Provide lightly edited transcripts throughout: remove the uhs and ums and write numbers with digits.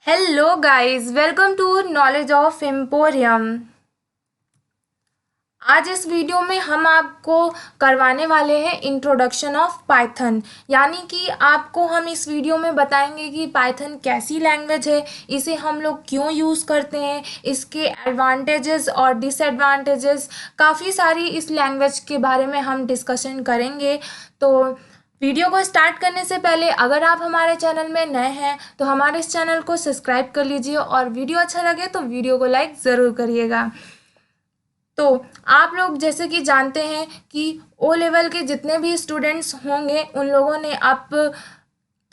Hello guys, welcome to knowledge of emporium. आज इस video में हम आपको करवाने वाले हैं इंट्रोडक्शन ऑफ पाइथन। यानी कि आपको हम इस वीडियो में बताएंगे कि पाइथन कैसी लैंग्वेज है, इसे हम लोग क्यों यूज़ करते हैं, इसके एडवांटेजेस और डिसएडवांटेजेस, काफ़ी सारी इस लैंग्वेज के बारे में हम डिस्कशन करेंगे। तो वीडियो को स्टार्ट करने से पहले अगर आप हमारे चैनल में नए हैं तो हमारे इस चैनल को सब्सक्राइब कर लीजिए और वीडियो अच्छा लगे तो वीडियो को लाइक ज़रूर करिएगा। तो आप लोग जैसे कि जानते हैं कि ओ लेवल के जितने भी स्टूडेंट्स होंगे उन लोगों ने अब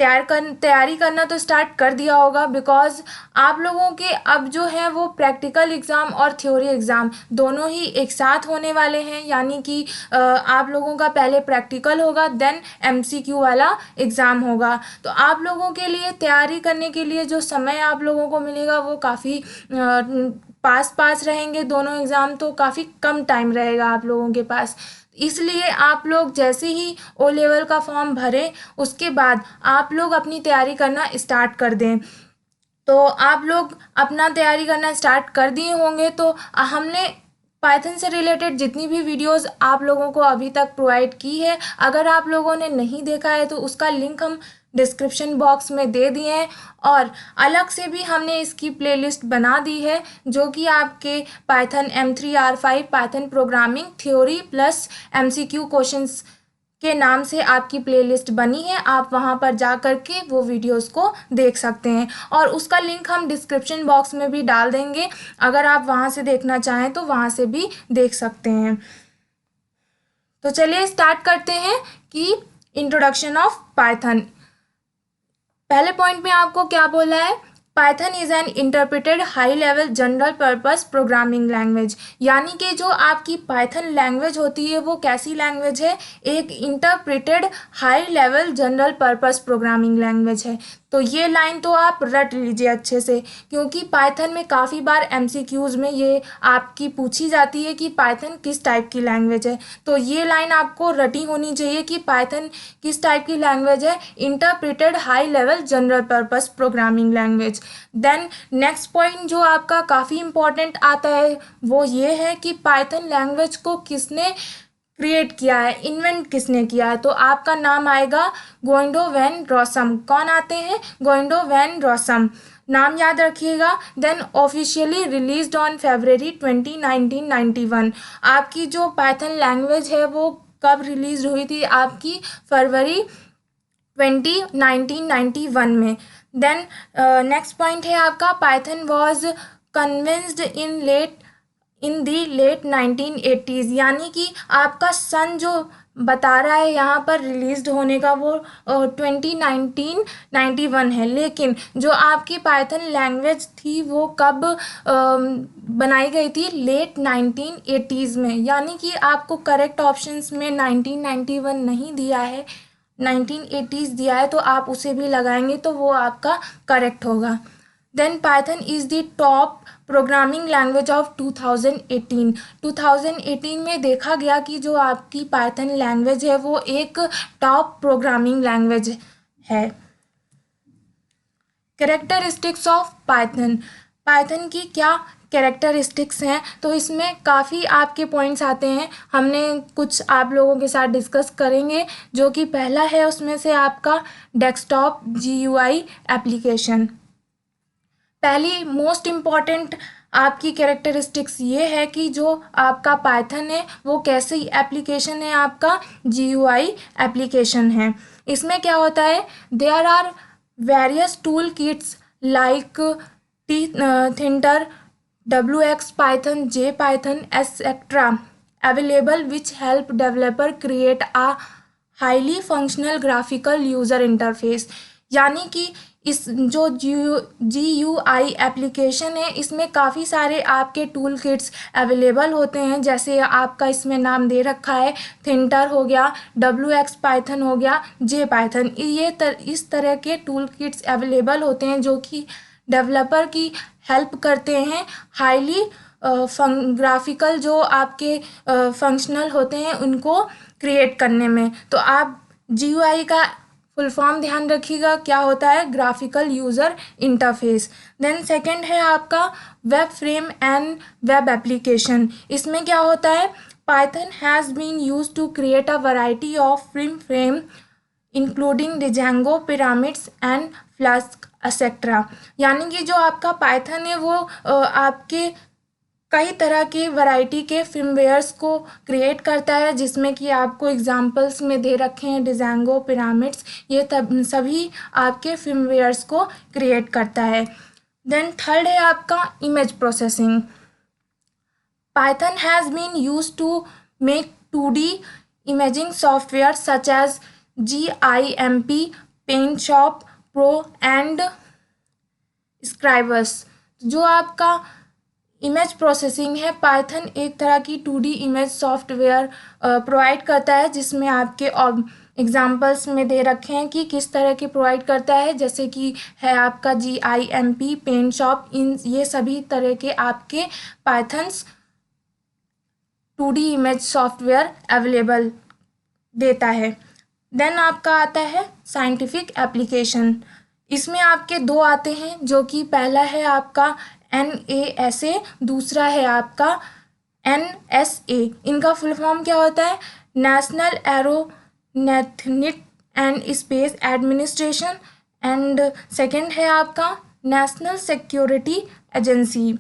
तैयारी करना तो स्टार्ट कर दिया होगा, बिकॉज आप लोगों के अब जो है वो प्रैक्टिकल एग्ज़ाम और थ्योरी एग्ज़ाम दोनों ही एक साथ होने वाले हैं। यानी कि आप लोगों का पहले प्रैक्टिकल होगा, देन एमसीक्यू वाला एग्ज़ाम होगा। तो आप लोगों के लिए तैयारी करने के लिए जो समय आप लोगों को मिलेगा वो काफ़ी पास रहेंगे दोनों एग्ज़ाम, तो काफ़ी कम टाइम रहेगा आप लोगों के पास। इसलिए आप लोग जैसे ही ओ लेवल का फॉर्म भरें उसके बाद आप लोग अपनी तैयारी करना स्टार्ट कर दें। तो आप लोग अपना तैयारी करना स्टार्ट कर दिए होंगे। तो हमने पाइथन से रिलेटेड जितनी भी वीडियोस आप लोगों को अभी तक प्रोवाइड की है, अगर आप लोगों ने नहीं देखा है तो उसका लिंक हम डिस्क्रिप्शन बॉक्स में दे दिए हैं। और अलग से भी हमने इसकी प्लेलिस्ट बना दी है जो कि आपके Python M3R5 Python programming theory plus MCQ questions के नाम से आपकी प्लेलिस्ट बनी है। आप वहां पर जा कर के वो वीडियोस को देख सकते हैं और उसका लिंक हम डिस्क्रिप्शन बॉक्स में भी डाल देंगे। अगर आप वहां से देखना चाहें तो वहां से भी देख सकते हैं। तो चलिए स्टार्ट करते हैं कि इंट्रोडक्शन ऑफ पाइथन। पहले पॉइंट में आपको क्या बोला है? Python is an interpreted high level general purpose programming language. यानी कि जो आपकी पाइथन लैंग्वेज होती है वो कैसी लैंग्वेज है? एक interpreted high level general purpose programming language है। तो ये लाइन तो आप रट लीजिए अच्छे से, क्योंकि पाइथन में काफ़ी बार एमसीक्यूज़ में ये आपकी पूछी जाती है कि पाइथन किस टाइप की लैंग्वेज है। तो ये लाइन आपको रटी होनी चाहिए कि पाइथन किस टाइप की लैंग्वेज है? Interpreted high level general purpose programming language. Then next point जो आपका काफ़ी इंपॉर्टेंट आता है वो ये है कि पाइथन लैंग्वेज को किसने क्रिएट किया है, इन्वेंट किसने किया है? तो आपका नाम आएगा गोइंडो वैन रॉसम। कौन आते हैं? गोइंडो वैन रॉसम, नाम याद रखिएगा। Then officially released on February 20, 1991। आपकी जो पाइथन लैंग्वेज है वो कब रिलीज हुई थी? आपकी फरवरी 20, 1991 में। देन नेक्स्ट पॉइंट है आपका Python was convinced in the late 1980s। यानी कि आपका सन जो बता रहा है यहाँ पर रिलीज्ड होने का वो 2091 है, लेकिन जो आपकी पाइथन लैंग्वेज थी वो कब बनाई गई थी? लेट 1980s में। यानी कि आपको करेक्ट ऑप्शंस में 1991 नहीं दिया है, 1980s दिया है, तो आप उसे भी लगाएंगे तो वो आपका करेक्ट होगा। Then Python is the top programming language of 2018। 2018 में देखा गया कि जो आपकी पाइथन लैंग्वेज है वो एक टॉप प्रोग्रामिंग लैंग्वेज है। Characteristics of Python. पाइथन की क्या कैरेक्टरिस्टिक्स हैं? तो इसमें काफ़ी आपके पॉइंट्स आते हैं, हमने कुछ आप लोगों के साथ डिस्कस करेंगे। जो कि पहला है उसमें से आपका डेस्कटॉप GUI एप्लीकेशन। पहली मोस्ट इम्पॉर्टेंट आपकी कैरेक्टरिस्टिक्स ये है कि जो आपका पाइथन है वो कैसी एप्लीकेशन है? आपका GUI एप्लीकेशन है। इसमें क्या होता है? There are various tool kits like Tkinter, WX Python, JPython, etc. available which help developer create a highly functional graphical user interface। यानी कि इस जो GUI एप्लीकेशन है इसमें काफ़ी सारे आपके टूल किट्स अवेलेबल होते हैं, जैसे आपका इसमें नाम दे रखा है थिंटर हो गया, WX Python हो गया, JPython। इस तरह के टूल किट्स अवेलेबल होते हैं जो कि डेवलपर की हेल्प करते हैं हाईली ग्राफिकल जो आपके फंक्शनल होते हैं उनको क्रिएट करने में। तो आप GUI का फुल फॉर्म ध्यान रखिएगा क्या होता है, graphical user interface. Then second है आपका web frame and web application. इसमें क्या होता है, Python has been use to create a variety of frame including Django, Pyramids and Flask etcetera. यानी कि जो आपका पाइथन है वो आपके कई तरह की वैरायटी के फिल्मवेयर्स को क्रिएट करता है, जिसमें कि आपको एग्जांपल्स में दे रखे हैं डिजेंगो, पिरामिड्स, ये तब सभी आपके फिल्मवेयर्स को क्रिएट करता है। देन थर्ड है आपका image processing. Python has been use to make 2D imaging software such as GIMP, PaintShop Pro and Scribus। जो आपका इमेज प्रोसेसिंग है, पाइथन एक तरह की 2D इमेज सॉफ्टवेयर प्रोवाइड करता है, जिसमें आपके एग्जांपल्स में दे रखे हैं कि किस तरह के प्रोवाइड करता है, जैसे कि है आपका GIMP, पेंटशॉप, इन ये सभी तरह के आपके pythons 2D image software available देता है। देन आपका आता है साइंटिफिक एप्लीकेशन। इसमें आपके दो आते हैं, जो कि पहला है आपका NASA, दूसरा है आपका NSA। इनका फुल फॉर्म क्या होता है, national aeronautics and space administration, and second है आपका नेशनल सिक्योरिटी एजेंसी।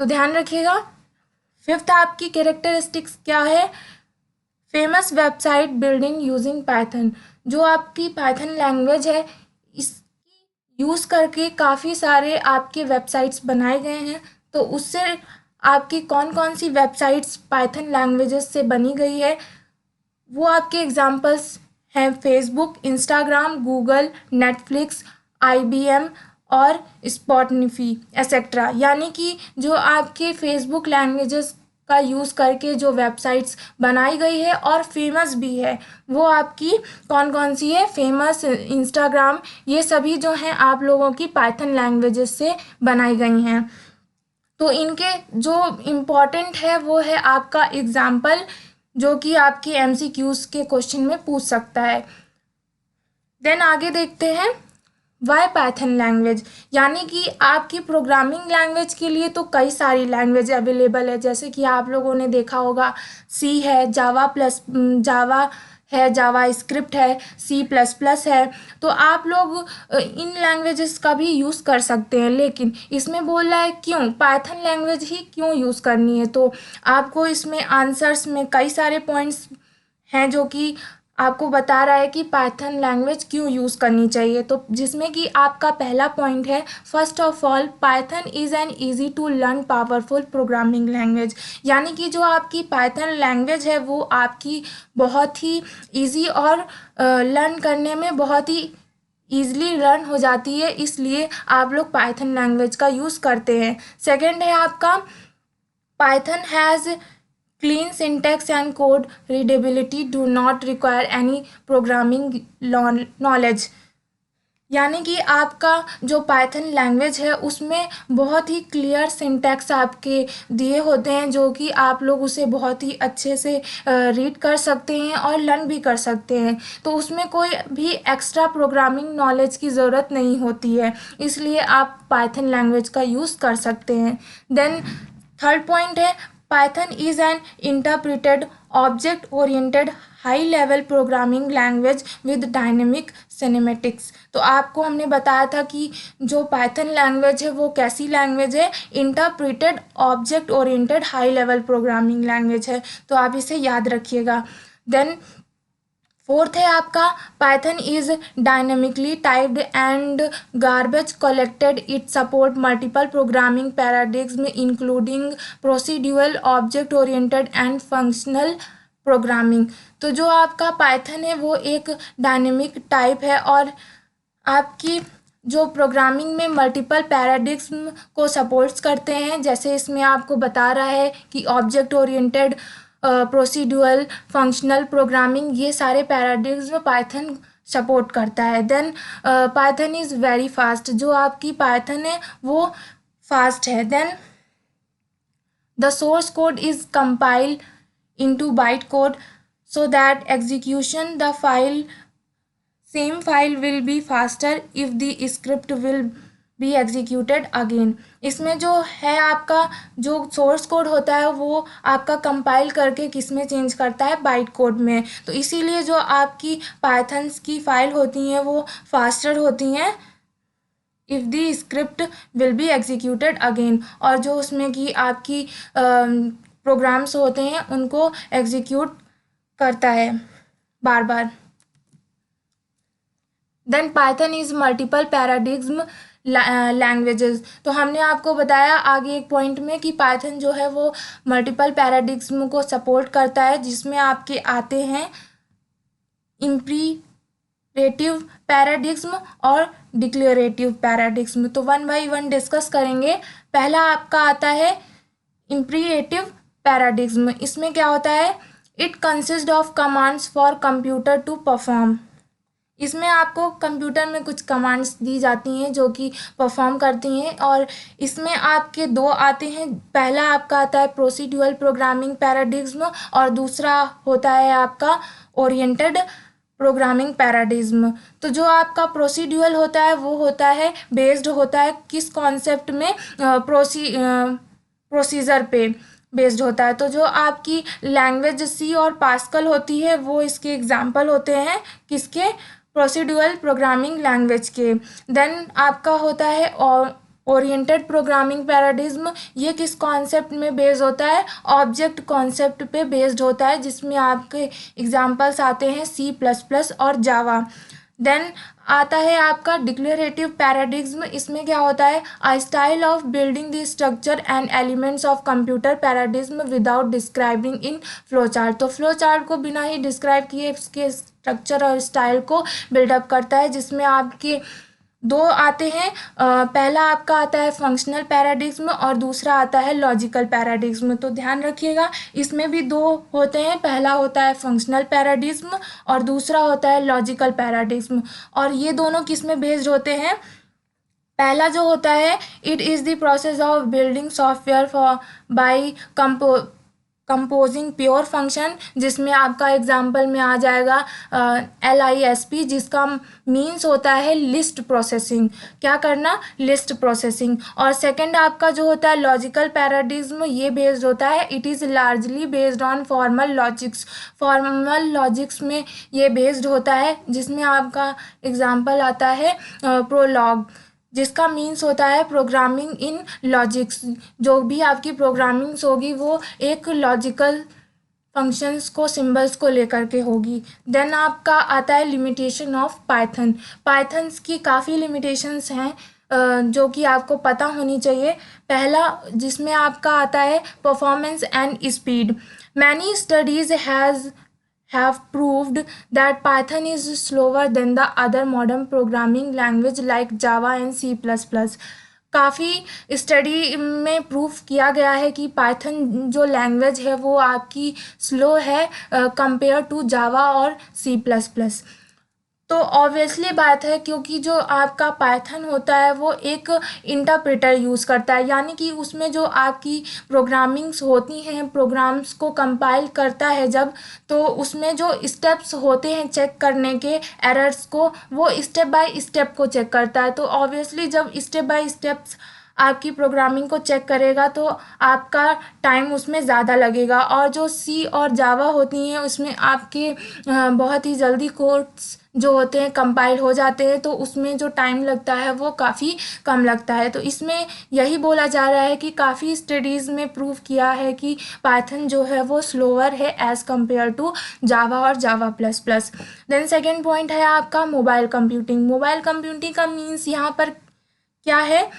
तो ध्यान रखिएगा। फिफ्थ आपकी कैरेक्टरिस्टिक्स क्या है, famous website building using Python. जो आपकी पाइथन लैंग्वेज है, इसकी यूज़ करके काफ़ी सारे आपके वेबसाइट्स बनाए गए हैं। तो उससे आपकी कौन कौन सी वेबसाइट्स पाइथन लैंग्वेजेस से बनी गई है, वो आपके एग्जांपल्स हैं Facebook, Instagram, Google, Netflix, IBM और स्पॉटिफाई एक्सेट्रा। यानी कि जो आपके फेसबुक लैंग्वेजेस का यूज़ करके जो वेबसाइट्स बनाई गई है और फेमस भी है, वो आपकी कौन कौन सी है, फेमस, इंस्टाग्राम, ये सभी जो हैं आप लोगों की पाइथन लैंग्वेजेस से बनाई गई हैं। तो इनके जो इम्पॉर्टेंट है वो है आपका एग्जाम्पल, जो कि आपकी MCQs के क्वेश्चन में पूछ सकता है। देन आगे देखते हैं वाई पाइथन लैंग्वेज। यानी कि आपकी प्रोग्रामिंग लैंग्वेज के लिए तो कई सारी लैंग्वेज अवेलेबल है, जैसे कि आप लोगों ने देखा होगा C है, जावा है, जावा स्क्रिप्ट है, C++ है। तो आप लोग इन लैंग्वेजेस का भी यूज़ कर सकते हैं, लेकिन इसमें बोल रहा है क्यों पाइथन लैंग्वेज ही क्यों यूज़ करनी है। तो आपको इसमें आंसर्स में कई सारे पॉइंट्स हैं जो कि आपको बता रहा है कि पाइथन लैंग्वेज क्यों यूज़ करनी चाहिए। तो जिसमें कि आपका पहला पॉइंट है, first of all Python is an easy to learn powerful programming language. यानी कि जो आपकी पाइथन लैंग्वेज है वो आपकी बहुत ही ईजी और लर्न करने में बहुत ही ईजिली लर्न हो जाती है, इसलिए आप लोग पाइथन लैंग्वेज का यूज़ करते हैं। सेकेंड है आपका Python has clean syntax and code readability, do not require any programming knowledge। यानी कि आपका जो पाइथन लैंग्वेज है उसमें बहुत ही क्लियर सिंटैक्स आपके दिए होते हैं, जो कि आप लोग उसे बहुत ही अच्छे से रीड कर सकते हैं और लर्न भी कर सकते हैं। तो उसमें कोई भी एक्स्ट्रा प्रोग्रामिंग नॉलेज की ज़रूरत नहीं होती है, इसलिए आप पाइथन लैंग्वेज का यूज़ कर सकते हैं। देन थर्ड पॉइंट है Python is N interpreted object oriented high level programming language with dynamic cinematics. तो आपको हमने बताया था कि जो पाइथन लैंग्वेज है वो कैसी लैंग्वेज है, interpreted object oriented high level programming language है। तो आप इसे याद रखिएगा। देन फोर्थ है आपका Python is dynamically typed and garbage collected. It support multiple programming paradigm including procedural, object oriented and functional programming. तो जो आपका पाइथन है वो एक डायनेमिक टाइप है और आपकी जो प्रोग्रामिंग में मल्टीपल पैराडिग्म को सपोर्ट्स करते हैं, जैसे इसमें आपको बता रहा है कि object oriented, procedural, functional programming, ये सारे पैराडिग्म पाइथन सपोर्ट करता है। Then Python is very fast. जो आपकी पाइथन है वो फास्ट है। Then the source code is compiled into bytecode so that execution the file same file will be faster if the script will be executed again. इसमें जो है आपका जो सोर्स कोड होता है वो आपका कंपाइल करके किस में चेंज करता है, बाइट कोड में। तो इसीलिए जो आपकी पाइथन्स की फाइल होती हैं वो फास्टर होती हैं if the script will be executed again, और जो उसमें की आपकी प्रोग्राम्स होते हैं उनको एग्जीक्यूट करता है बार बार। Then Python is multiple paradigm languages. तो हमने आपको बताया आगे एक पॉइंट में कि पाइथन जो है वो मल्टीपल पैराडिग्म को सपोर्ट करता है, जिसमें आपके आते हैं इम्पीरेटिव पैराडिग्म और डिक्लेरेटिव पैराडिग्म। तो वन बाय वन डिस्कस करेंगे। पहला आपका आता है इम्पीरेटिव पैराडिग्म। इसमें क्या होता है, it consist of commands for computer to perform. इसमें आपको कंप्यूटर में कुछ कमांड्स दी जाती हैं जो कि परफॉर्म करती हैं, और इसमें आपके दो आते हैं। पहला आपका आता है प्रोसीड्यूरल प्रोग्रामिंग पैराडिग्म और दूसरा होता है आपका ओरिएंटेड प्रोग्रामिंग पैराडिग्म। तो जो आपका प्रोसीड्यूरल होता है वो होता है बेस्ड होता है किस कॉन्सेप्ट में, प्रोसीजर पे बेस्ड होता है। तो जो आपकी लैंग्वेज सी और पास्कल होती है वो इसके एग्जाम्पल होते हैं किसके, प्रोसीड्यूरल प्रोग्रामिंग लैंग्वेज के। देन आपका होता है ओरिएंटेड प्रोग्रामिंग पैराडिग्म। ये किस कॉन्सेप्ट में बेस्ड होता है, ऑब्जेक्ट कॉन्सेप्ट पे बेस्ड होता है, जिसमें आपके एग्जांपल्स आते हैं सी प्लस प्लस और जावा। देन आता है आपका डिक्लेरेटिव पैराडिग्म। इसमें क्या होता है, a style of building the structure and elements of computer paradigm without describing in flow chart. तो फ्लो चार्ट को बिना ही डिस्क्राइब किए इसके स्ट्रक्चर और स्टाइल को बिल्डअप करता है, जिसमें आपके दो आते हैं। पहला आपका आता है फंक्शनल पैराडिग्म और दूसरा आता है लॉजिकल पैराडिग्म। तो ध्यान रखिएगा इसमें भी दो होते हैं, पहला होता है फंक्शनल पैराडिग्म और दूसरा होता है लॉजिकल पैराडिग्म। और ये दोनों किस में बेस्ड होते हैं, पहला जो होता है it is the process of building software for by composing pure function, जिसमें आपका एग्जाम्पल में आ जाएगा LISP, जिसका मीन्स होता है लिस्ट प्रोसेसिंग। क्या करना, लिस्ट प्रोसेसिंग। और सेकंड आपका जो होता है लॉजिकल पैराडिग्म, ये बेस्ड होता है, it is largely based on formal logics. Formal logics में ये बेस्ड होता है, जिसमें आपका एग्जाम्पल आता है प्रोलॉग, जिसका मीन्स होता है प्रोग्रामिंग इन लॉजिक्स। जो भी आपकी प्रोग्रामिंग्स होगी वो एक लॉजिकल फंक्शंस को, सिंबल्स को लेकर के होगी। देन आपका आता है लिमिटेशन ऑफ पाइथन। पाइथन्स की काफ़ी लिमिटेशंस हैं जो कि आपको पता होनी चाहिए। पहला जिसमें आपका आता है performance and speed. Many studies have proved that Python is slower than the other modern programming language like Java and C++। काफ़ी स्टडी में प्रूफ किया गया है कि पाइथन जो लैंग्वेज है वो आपकी स्लो है कंपेयर टू जावा और C++। तो ऑब्वियसली बात है, क्योंकि जो आपका पाइथन होता है वो एक इंटरप्रेटर यूज़ करता है, यानी कि उसमें जो आपकी प्रोग्रामिंग्स होती हैं, प्रोग्राम्स को कंपाइल करता है जब, तो उसमें जो स्टेप्स होते हैं चेक करने के एरर्स को, वो स्टेप बाय स्टेप को चेक करता है। तो ऑब्वियसली जब स्टेप बाय स्टेप्स आपकी प्रोग्रामिंग को चेक करेगा तो आपका टाइम उसमें ज़्यादा लगेगा। और जो सी और जावा होती हैं उसमें आपके बहुत ही जल्दी कोड्स जो होते हैं कंपाइल हो जाते हैं, तो उसमें जो टाइम लगता है वो काफ़ी कम लगता है। तो इसमें यही बोला जा रहा है कि काफ़ी स्टडीज़ में प्रूव किया है कि पाइथन जो है वो स्लोअर है एज़ कम्पेयर टू जावा और Java plus plus. Then second point है आपका मोबाइल कंप्यूटिंग। मोबाइल कंप्यूटिंग का मीन्स यहाँ पर क्या है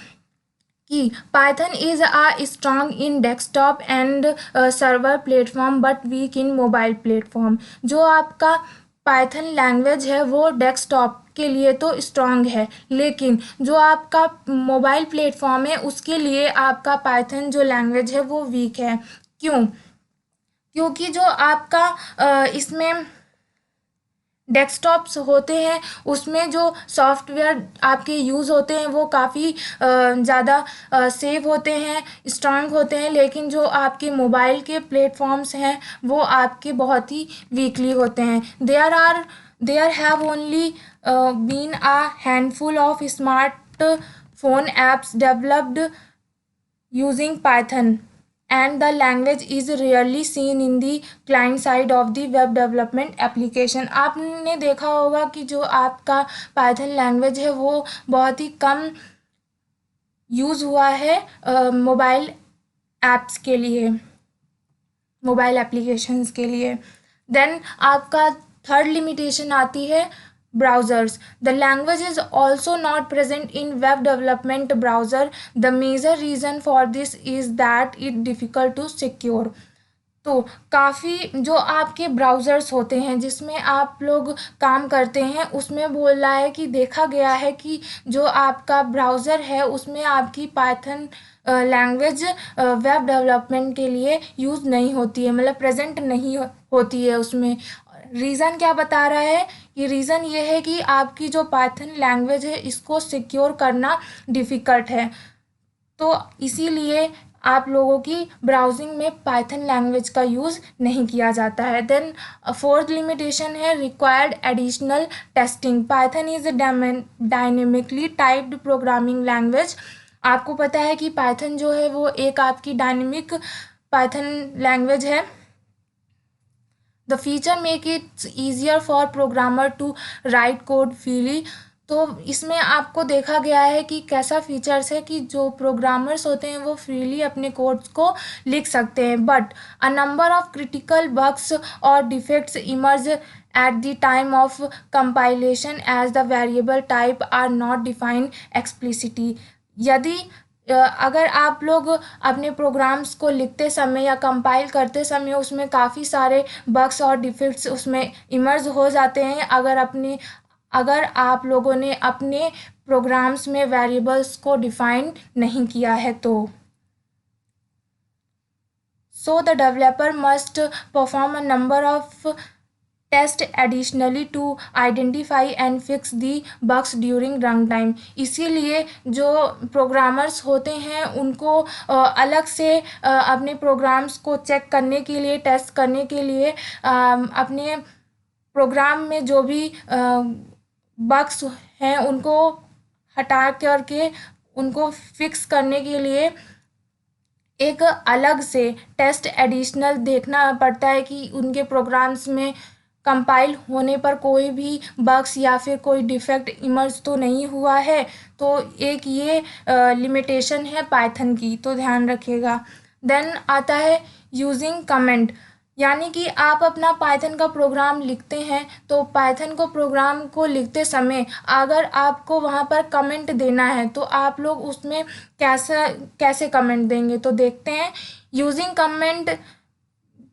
कि Python is strong in desktop and server platform but weak in mobile platform. जो आपका पाइथन लैंग्वेज है वो डेस्कटॉप के लिए तो स्ट्रॉन्ग है, लेकिन जो आपका मोबाइल प्लेटफॉर्म है उसके लिए आपका पाइथन जो लैंग्वेज है वो वीक है। क्यों? क्योंकि जो आपका इसमें डेस्कटॉप्स होते हैं उसमें जो सॉफ्टवेयर आपके यूज़ होते हैं वो काफ़ी ज़्यादा सेव होते हैं, स्ट्रांग होते हैं, लेकिन जो आपके मोबाइल के प्लेटफॉर्म्स हैं वो आपके बहुत ही वीकली होते हैं। there have only been a handful of smartphone apps developed using Python, and the language is rarely seen in the client side of the web development application. आपने देखा होगा कि जो आपका पाइथन लैंग्वेज है वो बहुत ही कम यूज़ हुआ है मोबाइल ऐप्स के लिए, मोबाइल एप्लीकेशंस के लिए. देन आपका थर्ड लिमिटेशन आती है browsers. The language is also not present in web development browser. The major reason for this is that it difficult to secure. तो काफ़ी जो आपके ब्राउज़र्स होते हैं जिसमें आप लोग काम करते हैं उसमें बोल रहा है कि देखा गया है कि जो आपका ब्राउज़र है उसमें आपकी पाइथन लैंग्वेज वेब डेवलपमेंट के लिए यूज़ नहीं होती है, मतलब प्रेजेंट नहीं होती है उसमें. रीज़न क्या बता रहा है कि रीज़न ये है कि आपकी जो पाइथन लैंग्वेज है इसको सिक्योर करना डिफ़िकल्ट है, तो इसीलिए आप लोगों की ब्राउजिंग में पाइथन लैंग्वेज का यूज़ नहीं किया जाता है. देन फोर्थ लिमिटेशन है required additional testing. Python is dynamically typed programming language. आपको पता है कि पाइथन जो है वो एक आपकी डायनेमिक पाइथन लैंग्वेज है. The feature make its easier for programmer to write code freely. तो इसमें आपको देखा गया है कि कैसा फीचर्स है कि जो प्रोग्रामर्स होते हैं वो फ्रीली अपने कोड्स को लिख सकते हैं. But a number of critical bugs और defects emerge at the time of compilation as the variable type are not defined explicitly. यदि अगर आप लोग अपने प्रोग्राम्स को लिखते समय या कंपाइल करते समय उसमें काफ़ी सारे बग्स और डिफेक्ट्स उसमें इमर्ज हो जाते हैं अगर आप लोगों ने अपने प्रोग्राम्स में वेरिएबल्स को डिफाइन नहीं किया है तो. So the developer must perform a number of test additionally to identify and fix the bugs during run time. इसीलिए जो प्रोग्रामर्स होते हैं उनको अलग से अपने प्रोग्राम्स को चेक करने के लिए, टेस्ट करने के लिए अपने प्रोग्राम में जो भी बग्स हैं उनको हटा करके उनको फिक्स करने के लिए एक अलग से टेस्ट एडिशनल देखना पड़ता है कि उनके प्रोग्राम्स में कंपाइल होने पर कोई भी बग्स या फिर कोई डिफेक्ट इमर्ज तो नहीं हुआ है. तो एक ये लिमिटेशन है पाइथन की, तो ध्यान रखिएगा. देन आता है यूजिंग कमेंट. यानी कि आप अपना पाइथन का प्रोग्राम लिखते हैं तो पाइथन को प्रोग्राम को लिखते समय अगर आपको वहाँ पर कमेंट देना है तो आप लोग उसमें कैसे कमेंट देंगे, तो देखते हैं. Using comment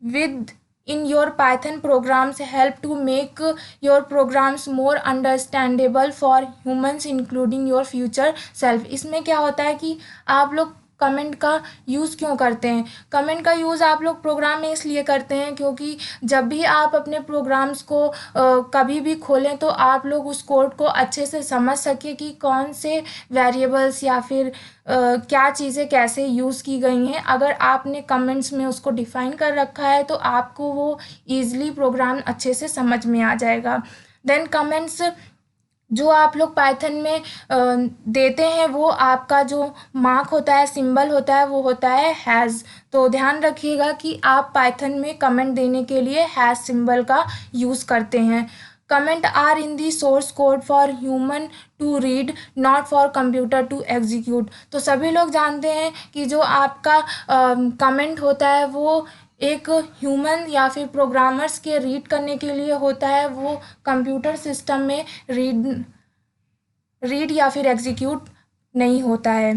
with in your Python programs help to make your programs more understandable for humans including your future self. इसमें क्या होता है कि आप लोग कमेंट का यूज़ क्यों करते हैं? कमेंट का यूज़ आप लोग प्रोग्राम में इसलिए करते हैं क्योंकि जब भी आप अपने प्रोग्राम्स को कभी भी खोलें तो आप लोग उस कोड को अच्छे से समझ सकें कि कौन से वेरिएबल्स या फिर क्या चीज़ें कैसे यूज़ की गई हैं. अगर आपने कमेंट्स में उसको डिफ़ाइन कर रखा है तो आपको वो ईज़िली प्रोग्राम अच्छे से समझ में आ जाएगा. देन कमेंट्स जो आप लोग पाइथन में देते हैं वो आपका जो मार्क होता है, सिंबल होता है, वो होता है हैज़. तो ध्यान रखिएगा कि आप पाइथन में कमेंट देने के लिए हैज़ सिंबल का यूज़ करते हैं. Comment are in the source code for human to read not for computer to execute. तो सभी लोग जानते हैं कि जो आपका कमेंट होता है वो एक ह्यूमन या फिर प्रोग्रामर्स के रीड करने के लिए होता है, वो कंप्यूटर सिस्टम में रीड या फिर एग्जीक्यूट नहीं होता है.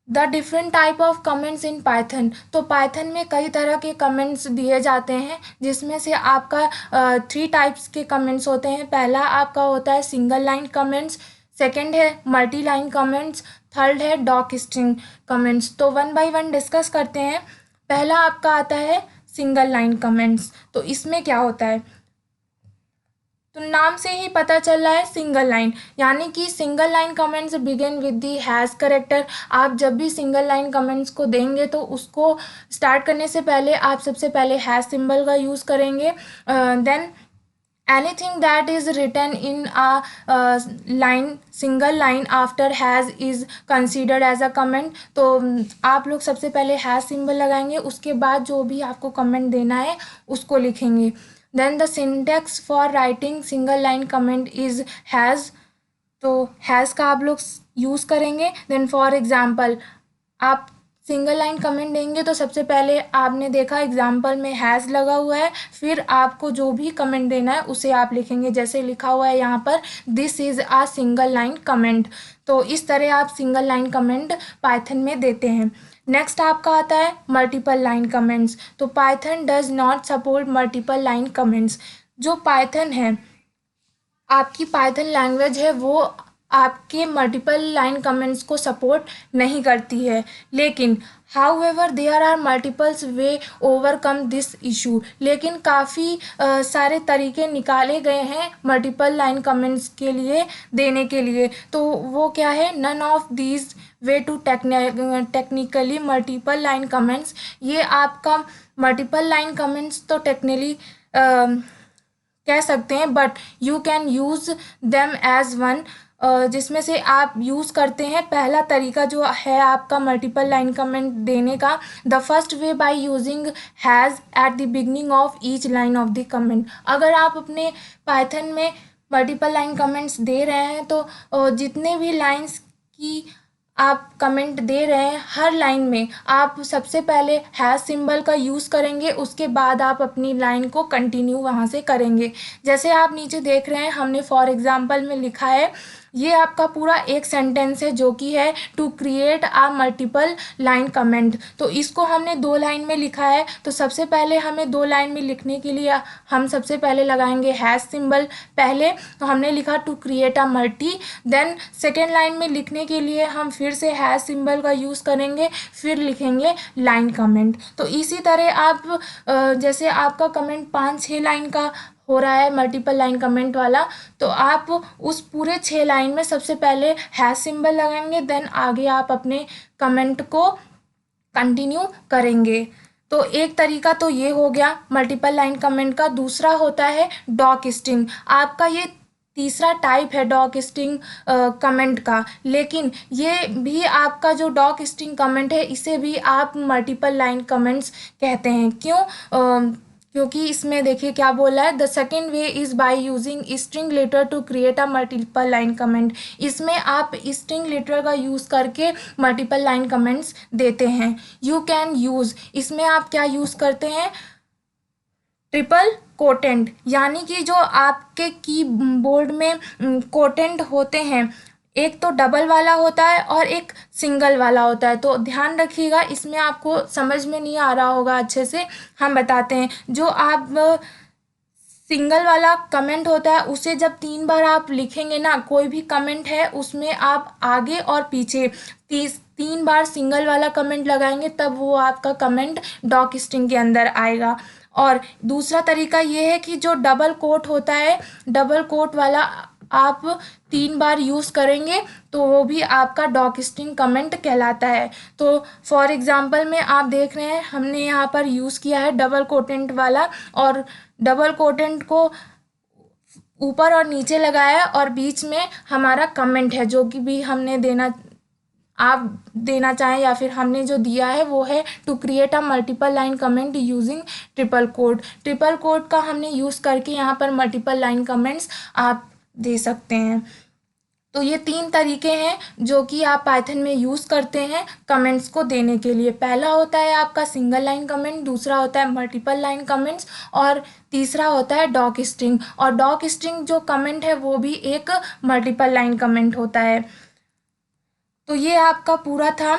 The different type of comments in Python. तो पाइथन में कई तरह के कमेंट्स दिए जाते हैं जिसमें से आपका 3 टाइप्स के कमेंट्स होते हैं. पहला आपका होता है सिंगल लाइन कमेंट्स, सेकेंड है मल्टी लाइन कमेंट्स, थर्ड है डॉक स्ट्रिंग कमेंट्स. तो 1 बाय 1 डिस्कस करते हैं. पहला आपका आता है सिंगल लाइन कमेंट्स. तो इसमें क्या होता है, तो नाम से ही पता चल रहा है सिंगल लाइन, यानी कि single line comments begin with the has character. आप जब भी सिंगल लाइन कमेंट्स को देंगे तो उसको स्टार्ट करने से पहले आप सबसे पहले हैज़ सिंबल का यूज़ करेंगे. Then anything that is written in a line, single line after has is considered as a comment। तो आप लोग सबसे पहले हैज सिंबल लगाएंगे, उसके बाद जो भी आपको कमेंट देना है उसको लिखेंगे। Then the syntax for writing single line comment is hash, तो हैज़ का आप लोग यूज़ करेंगे। देन फॉर एग्जाम्पल, आप सिंगल लाइन कमेंट देंगे तो सबसे पहले आपने देखा एग्जाम्पल में हैज़ लगा हुआ है, फिर आपको जो भी कमेंट देना है उसे आप लिखेंगे। जैसे लिखा हुआ है यहाँ पर this is a single line comment, तो इस तरह आप सिंगल लाइन कमेंट पाइथन में देते हैं। नेक्स्ट आपका आता है मल्टीपल लाइन कमेंट्स। तो Python does not support multiple line comments. जो पाइथन है, आपकी पाइथन लैंग्वेज है, वो आपके मल्टीपल लाइन कमेंट्स को सपोर्ट नहीं करती है। लेकिन however there are multiples way overcome this issue. लेकिन काफ़ी सारे तरीके निकाले गए हैं मल्टीपल लाइन कमेंट्स के लिए देने के लिए। तो वो क्या है, none of these way to technically multiple line comments. ये आपका मल्टीपल लाइन कमेंट्स तो टेक्निकली कह सकते हैं, but you can use them as one, जिसमें से आप यूज़ करते हैं। पहला तरीका जो है आपका मल्टीपल लाइन कमेंट देने का, the first way by using has at the beginning of each line of the comment. अगर आप अपने पाइथन में मल्टीपल लाइन कमेंट्स दे रहे हैं तो जितने भी लाइन्स की आप कमेंट दे रहे हैं, हर लाइन में आप सबसे पहले हैज़ सिंबल का यूज़ करेंगे, उसके बाद आप अपनी लाइन को कंटिन्यू वहाँ से करेंगे। जैसे आप नीचे देख रहे हैं, हमने फॉर एग्जांपल में लिखा है, ये आपका पूरा एक सेंटेंस है जो कि है to create a multiple line comment. तो इसको हमने 2 लाइन में लिखा है। तो सबसे पहले हमें 2 लाइन में लिखने के लिए हम सबसे पहले लगाएंगे हैज़ सिंबल पहले। तो हमने लिखा to create a multi. Then second line में लिखने के लिए हम फिर से हैज़ सिंबल का यूज़ करेंगे, फिर लिखेंगे लाइन कमेंट। तो इसी तरह आप जैसे आपका कमेंट 5-6 लाइन का हो रहा है मल्टीपल लाइन कमेंट वाला, तो आप उस पूरे 6 लाइन में सबसे पहले हैज़ सिंबल लगाएंगे, देन आगे आप अपने कमेंट को कंटिन्यू करेंगे। तो एक तरीका तो ये हो गया मल्टीपल लाइन कमेंट का। दूसरा होता है डॉक स्ट्रिंग। आपका ये तीसरा टाइप है डॉक स्ट्रिंग कमेंट का। लेकिन ये भी आपका जो डॉक स्ट्रिंग कमेंट है, इसे भी आप मल्टीपल लाइन कमेंट्स कहते हैं। क्यों? क्योंकि इसमें देखिए क्या बोला है, the second way is by using string letter to create a multiple line comment. इसमें आप स्ट्रिंग लेटर का यूज़ करके मल्टीपल लाइन कमेंट्स देते हैं। यू कैन यूज़, इसमें आप क्या यूज़ करते हैं, ट्रिपल कोटेंट, यानी कि जो आपके कीबोर्ड में कोटेंट होते हैं, एक तो डबल वाला होता है और एक सिंगल वाला होता है। तो ध्यान रखिएगा, इसमें आपको समझ में नहीं आ रहा होगा अच्छे से, हम बताते हैं। जो आप सिंगल वाला कमेंट होता है, उसे जब 3 बार आप लिखेंगे ना, कोई भी कमेंट है उसमें आप आगे और पीछे 3 बार सिंगल वाला कमेंट लगाएंगे, तब वो आपका कमेंट डॉक स्ट्रिंग के अंदर आएगा। और दूसरा तरीका ये है कि जो डबल कोट होता है, डबल कोट वाला आप 3 बार यूज़ करेंगे तो वो भी आपका डॉक स्ट्रिंग कमेंट कहलाता है। तो फॉर एग्जांपल में आप देख रहे हैं, हमने यहाँ पर यूज़ किया है डबल कोटेंट वाला, और डबल कोटेंट को ऊपर और नीचे लगाया और बीच में हमारा कमेंट है, जो कि भी हमने देना, आप देना चाहें या फिर हमने जो दिया है वो है to create a multiple line comment using triple quote. Triple quote का हमने यूज़ करके यहाँ पर मल्टीपल लाइन कमेंट्स आप दे सकते हैं। तो ये 3 तरीके हैं जो कि आप पाइथन में यूज़ करते हैं कमेंट्स को देने के लिए। पहला होता है आपका सिंगल लाइन कमेंट, दूसरा होता है मल्टीपल लाइन कमेंट्स, और तीसरा होता है डॉक स्ट्रिंग। और डॉक स्ट्रिंग जो कमेंट है वो भी एक मल्टीपल लाइन कमेंट होता है। तो ये आपका पूरा था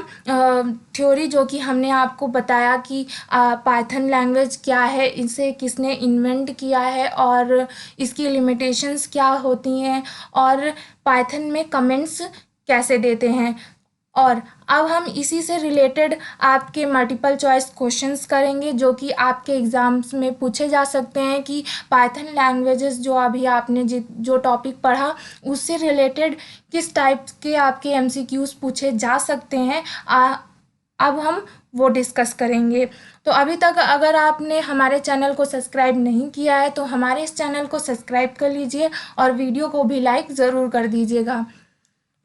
थ्योरी, जो कि हमने आपको बताया कि पाइथन लैंग्वेज क्या है, इसे किसने इन्वेंट किया है और इसकी लिमिटेशंस क्या होती हैं, और पाइथन में कमेंट्स कैसे देते हैं। और अब हम इसी से रिलेटेड आपके मल्टीपल चॉइस क्वेश्चंस करेंगे, जो कि आपके एग्ज़ाम्स में पूछे जा सकते हैं कि पाइथन लैंग्वेजेस जो अभी आपने जो टॉपिक पढ़ा उससे रिलेटेड किस टाइप के आपके एमसीक्यूज़ पूछे जा सकते हैं। अब हम वो डिस्कस करेंगे। तो अभी तक अगर आपने हमारे चैनल को सब्सक्राइब नहीं किया है तो हमारे इस चैनल को सब्सक्राइब कर लीजिए और वीडियो को भी लाइक ज़रूर कर दीजिएगा।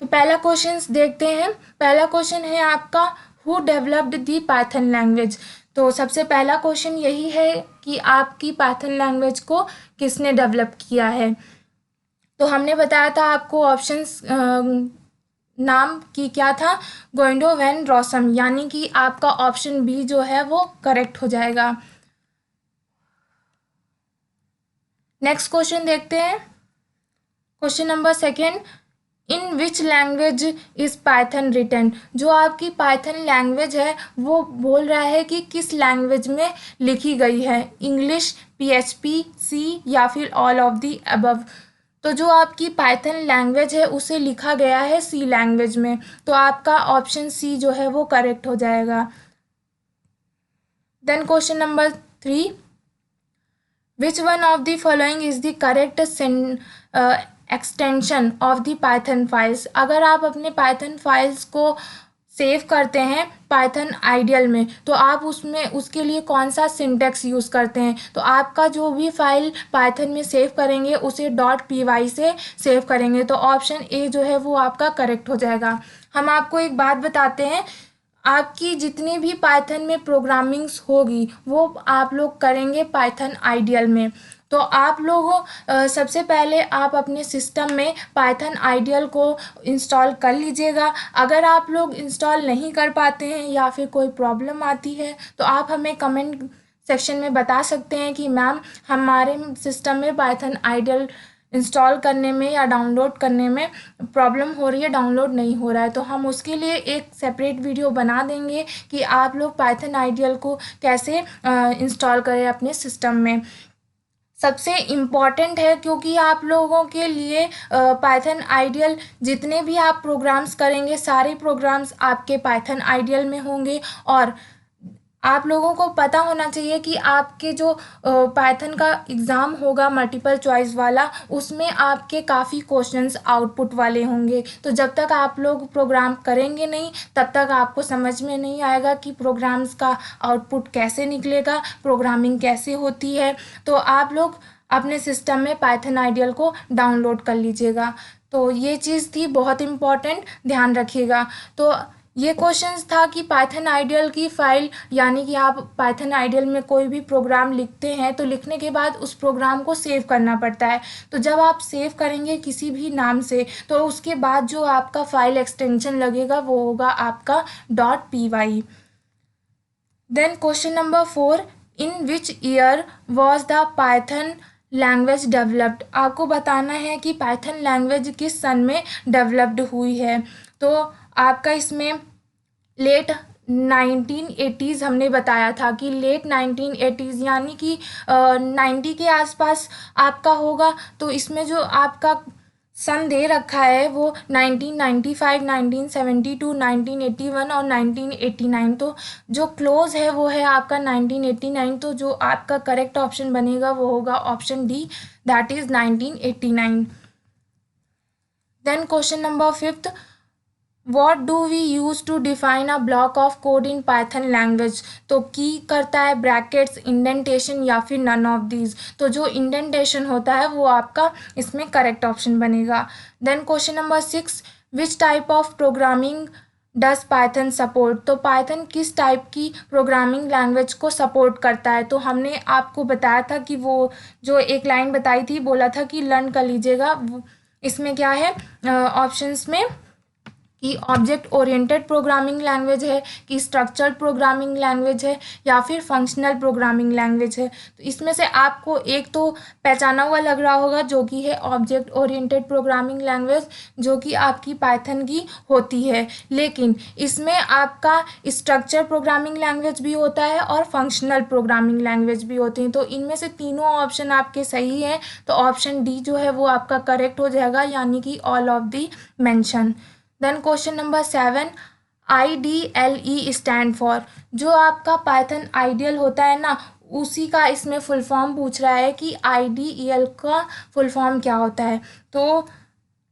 तो पहला क्वेश्चन देखते हैं। पहला क्वेश्चन है आपका, who developed the Python language. तो सबसे पहला क्वेश्चन यही है कि आपकी पाइथन लैंग्वेज को किसने डेवलप किया है। तो हमने बताया था आपको ऑप्शंस, नाम की क्या था, गोइंडो वैन रॉसम, यानी कि आपका ऑप्शन बी जो है वो करेक्ट हो जाएगा। नेक्स्ट क्वेश्चन देखते हैं। Question number second, in which language is Python written. जो आपकी पाइथन लैंग्वेज है वो बोल रहा है कि किस लैंग्वेज में लिखी गई है, इंग्लिश, पीएचपी, सी या फिर ऑल ऑफ दी अबव। तो जो आपकी पाइथन लैंग्वेज है उसे लिखा गया है सी लैंग्वेज में, तो आपका ऑप्शन सी जो है वो करेक्ट हो जाएगा। Then question number 3, which one of the following is the correct extension of the Python files. अगर आप अपने पाइथन फाइल्स को सेव करते हैं पाइथन आइडियल में तो आप उसमें उसके लिए कौन सा सिंटेक्स यूज़ करते हैं। तो आपका जो भी फाइल पाइथन में सेव करेंगे उसे .py से सेव करेंगे, तो ऑप्शन ए जो है वो आपका करेक्ट हो जाएगा। हम आपको एक बात बताते हैं, आपकी जितनी भी पाइथन में प्रोग्रामिंग्स होगी वो आप लोग करेंगे पाइथन आइडियल में। तो आप लोगों सबसे पहले आप अपने सिस्टम में पाइथन आइडियल को इंस्टॉल कर लीजिएगा। अगर आप लोग इंस्टॉल नहीं कर पाते हैं या फिर कोई प्रॉब्लम आती है तो आप हमें कमेंट सेक्शन में बता सकते हैं कि मैम हमारे सिस्टम में पाइथन आइडियल इंस्टॉल करने में या डाउनलोड करने में प्रॉब्लम हो रही है, डाउनलोड नहीं हो रहा है। तो हम उसके लिए एक सेपरेट वीडियो बना देंगे कि आप लोग पाइथन आइडियल को कैसे इंस्टॉल करें अपने सिस्टम में। सबसे इम्पॉर्टेंट है क्योंकि आप लोगों के लिए पाइथन आइडियल जितने भी आप प्रोग्राम्स करेंगे सारे प्रोग्राम्स आपके पाइथन आइडियल में होंगे। और आप लोगों को पता होना चाहिए कि आपके जो पाइथन का एग्ज़ाम होगा मल्टीपल चॉइस वाला उसमें आपके काफ़ी क्वेश्चंस आउटपुट वाले होंगे। तो जब तक आप लोग प्रोग्राम करेंगे नहीं तब तक आपको समझ में नहीं आएगा कि प्रोग्राम्स का आउटपुट कैसे निकलेगा, प्रोग्रामिंग कैसे होती है। तो आप लोग अपने सिस्टम में पाइथन आइडियल को डाउनलोड कर लीजिएगा। तो ये चीज़ थी बहुत इम्पॉर्टेंट, ध्यान रखिएगा। तो ये क्वेश्चंस था कि पाइथन आइडियल की फ़ाइल, यानी कि आप पाइथन आइडियल में कोई भी प्रोग्राम लिखते हैं तो लिखने के बाद उस प्रोग्राम को सेव करना पड़ता है। तो जब आप सेव करेंगे किसी भी नाम से तो उसके बाद जो आपका फ़ाइल एक्सटेंशन लगेगा वो होगा आपका .py। Then question number 4, in which year was the Python language developed. आपको बताना है कि पाइथन लैंग्वेज किस सन में डेवलप्ड हुई है। तो आपका इसमें लेट 1980s हमने बताया था कि लेट 1980s यानी कि 90 के आसपास आपका होगा। तो इसमें जो आपका सन दे रखा है वो 1995, 1972, 1981 और 1989। तो जो क्लोज है वो है आपका 1989। तो जो आपका करेक्ट ऑप्शन बनेगा वो होगा option D, that is 1989। Then question number 5, what do we use to define a block of code in Python language. तो की करता है ब्रैकेट्स, इंडेंटेशन या फिर नन ऑफ दीज। तो जो इंडेंटेशन होता है वो आपका इसमें करेक्ट ऑप्शन बनेगा। Then question number 6, which type of programming does Python support. तो पाइथन किस टाइप की प्रोग्रामिंग लैंग्वेज को सपोर्ट करता है। तो हमने आपको बताया था कि वो जो एक लाइन बताई थी, बोला था कि लर्न कर लीजिएगा। इसमें क्या है ऑप्शंस में कि ऑब्जेक्ट ओरिएंटेड प्रोग्रामिंग लैंग्वेज है, कि स्ट्रक्चर्ड प्रोग्रामिंग लैंग्वेज है या फिर फंक्शनल प्रोग्रामिंग लैंग्वेज है। तो इसमें से आपको एक तो पहचाना हुआ लग रहा होगा जो कि है ऑब्जेक्ट ओरिएंटेड प्रोग्रामिंग लैंग्वेज, जो कि आपकी पाइथन की होती है। लेकिन इसमें आपका स्ट्रक्चर प्रोग्रामिंग लैंग्वेज भी होता है और फंक्शनल प्रोग्रामिंग लैंग्वेज भी होती हैं। तो इनमें से तीनों ऑप्शन आपके सही हैं, तो ऑप्शन डी जो है वो आपका करेक्ट हो जाएगा, यानी कि all of the mention. Then question number 7, IDLE stand for. जो आपका पाइथन आइडियल होता है ना उसी का इसमें फुल फॉर्म पूछ रहा है कि IDEL का फुल फॉर्म क्या होता है। तो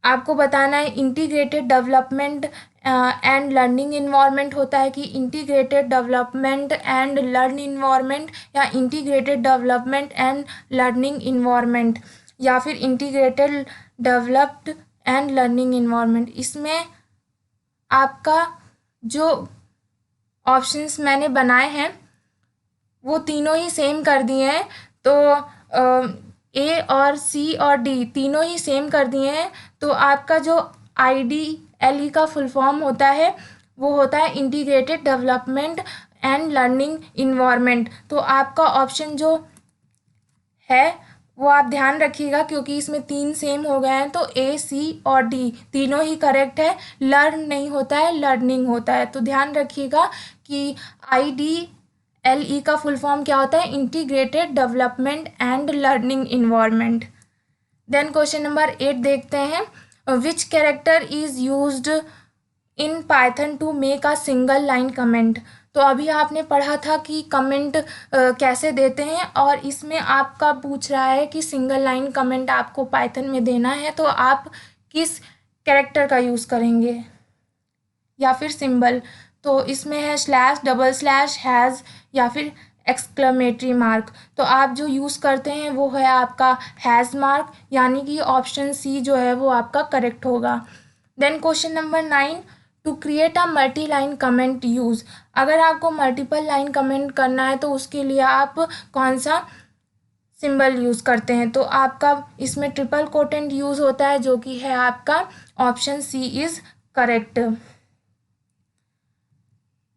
आपको बताना है integrated development and learning environment होता है कि integrated development and learn environment, या integrated development and learning environment, या फिर integrated developed and learning environment. इसमें आपका जो ऑप्शंस मैंने बनाए हैं वो तीनों ही सेम कर दिए हैं। तो ए और सी और डी तीनों ही सेम कर दिए हैं। तो आपका जो IDLE का फुल फॉर्म होता है वो होता है integrated development and learning environment. तो आपका ऑप्शन जो है वो आप ध्यान रखिएगा, क्योंकि इसमें 3 सेम हो गए हैं। तो ए, सी और डी तीनों ही करेक्ट है। लर्न नहीं होता है, लर्निंग होता है। तो ध्यान रखिएगा कि IDLE का फुल फॉर्म क्या होता है, integrated development and learning environment. Then question number 8 देखते हैं। Which character is used in Python to make a single line comment. तो अभी आपने पढ़ा था कि कमेंट कैसे देते हैं, और इसमें आपका पूछ रहा है कि सिंगल लाइन कमेंट आपको पाइथन में देना है तो आप किस कैरेक्टर का यूज़ करेंगे या फिर सिंबल। तो इसमें है स्लैश, डबल स्लैश, हैज़ या फिर एक्सक्लेमेटरी मार्क। तो आप जो यूज़ करते हैं वो है आपका हैज़ मार्क, यानी कि ऑप्शन सी जो है वो आपका करेक्ट होगा। Then question number 9, to create a multi line comment use. अगर आपको मल्टीपल लाइन कमेंट करना है तो उसके लिए आप कौन सा सिंबल यूज़ करते हैं। तो आपका इसमें ट्रिपल कोटेंट यूज़ होता है, जो कि है आपका option C is correct.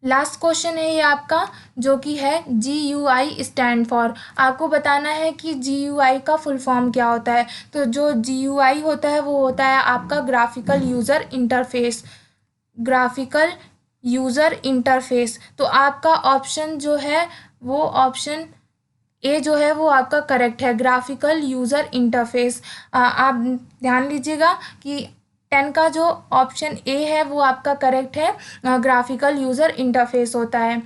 Last question है ये आपका, जो कि है GUI स्टैंड फॉर। आपको बताना है कि GUI का फुल फॉर्म क्या होता है। तो जो GUI होता है वो होता है आपका graphical user interface, graphical user interface. तो आपका ऑप्शन जो है वो ऑप्शन ए जो है वो आपका करेक्ट है, ग्राफिकल यूज़र इंटरफेस। आप ध्यान लीजिएगा कि 10 का जो ऑप्शन ए है वो आपका करेक्ट है, ग्राफिकल यूज़र इंटरफेस होता है।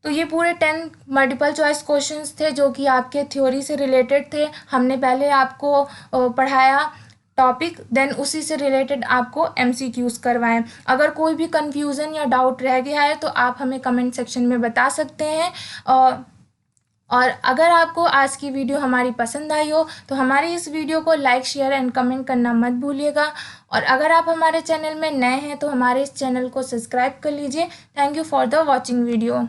तो ये पूरे 10 मल्टीपल चॉइस क्वेश्चंस थे जो कि आपके थ्योरी से रिलेटेड थे। हमने पहले आपको पढ़ाया टॉपिक, देन उसी से रिलेटेड आपको MCQs करवाएं। अगर कोई भी कन्फ्यूज़न या डाउट रह गया है तो आप हमें कमेंट सेक्शन में बता सकते हैं। और अगर आपको आज की वीडियो हमारी पसंद आई हो तो हमारी इस वीडियो को लाइक, शेयर एंड कमेंट करना मत भूलिएगा। और अगर आप हमारे चैनल में नए हैं तो हमारे इस चैनल को सब्सक्राइब कर लीजिए। Thank you for the watching video.